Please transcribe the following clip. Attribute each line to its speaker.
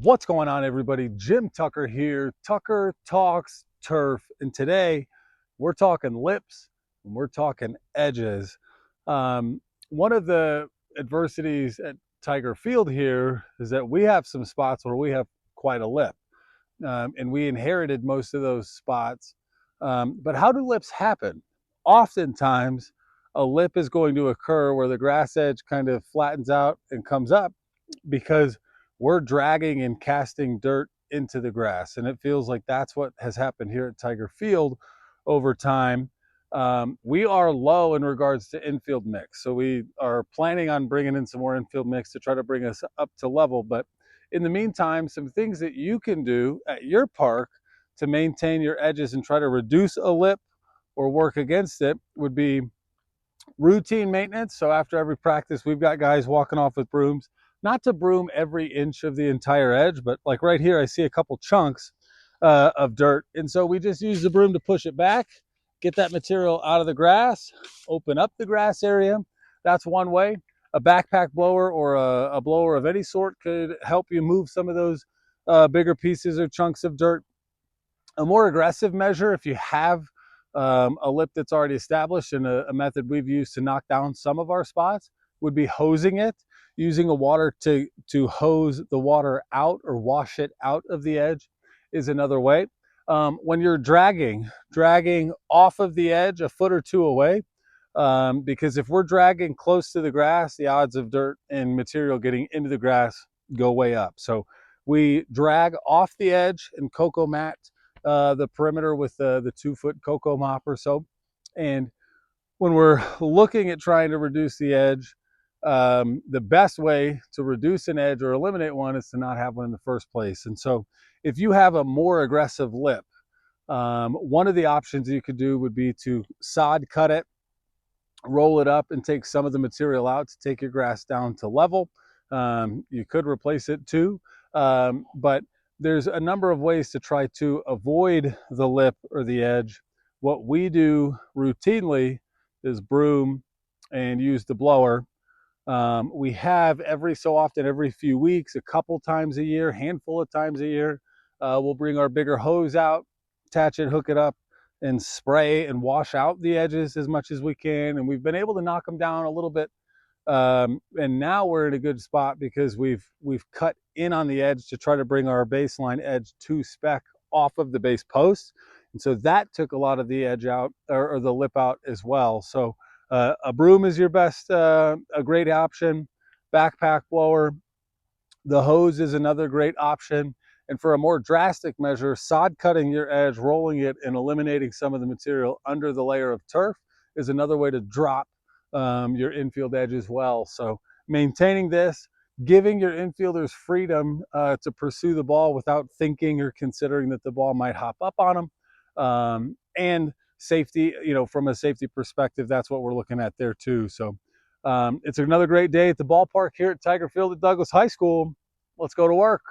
Speaker 1: What's going on, everybody? Jim Tucker here. Tucker Talks Turf. And today we're talking lips and we're talking edges. One of the adversities at Tiger Field here is that we have some spots where we have quite a lip. And we inherited most of those spots. But how do lips happen? Oftentimes, a lip is going to occur where the grass edge kind of flattens out and comes up because we're dragging and casting dirt into the grass. And it feels like that's what has happened here at Tiger Field over time. We are low in regards to infield mix. So we are planning on bringing in some more infield mix to try to bring us up to level. But in the meantime, some things that you can do at your park to maintain your edges and try to reduce a lip or work against it would be routine maintenance. So after every practice, we've got guys walking off with brooms, not to broom every inch of the entire edge, but like right here, I see a couple chunks of dirt. And so we just use the broom to push it back, get that material out of the grass, open up the grass area. That's one way. A backpack blower or a blower of any sort could help you move some of those bigger pieces or chunks of dirt. A more aggressive measure, if you have a lip that's already established, and a method we've used to knock down some of our spots, would be hosing it, using a water to hose the water out or wash it out of the edge is another way. When you're dragging off of the edge a foot or two away, because if we're dragging close to the grass, the odds of dirt and material getting into the grass go way up. So we drag off the edge and cocoa mat the perimeter with the 2-foot cocoa mop or so. And when we're looking at trying to reduce the edge, the best way to reduce an edge or eliminate one is to not have one in the first place. And so if you have a more aggressive lip, one of the options you could do would be to sod cut it, roll it up, and take some of the material out to take your grass down to level. You could replace it too, but there's a number of ways to try to avoid the lip or the edge. What we do routinely is broom and use the blower. We have every so often, every few weeks, a couple times a year, handful of times a year, we'll bring our bigger hose out, attach it, hook it up, and spray and wash out the edges as much as we can. And we've been able to knock them down a little bit. And now we're in a good spot because we've cut in on the edge to try to bring our baseline edge to spec off of the base post. And so that took a lot of the edge out, or the lip out as well. So a broom is your best, a great option. Backpack blower. The hose is another great option. And for a more drastic measure, sod cutting your edge, rolling it, and eliminating some of the material under the layer of turf is another way to drop your infield edge as well. So maintaining this, giving your infielders freedom to pursue the ball without thinking or considering that the ball might hop up on them, and safety, from a safety perspective, that's what we're looking at there too. So it's another great day at the ballpark here at Tiger Field at Douglas High School. Let's go to work.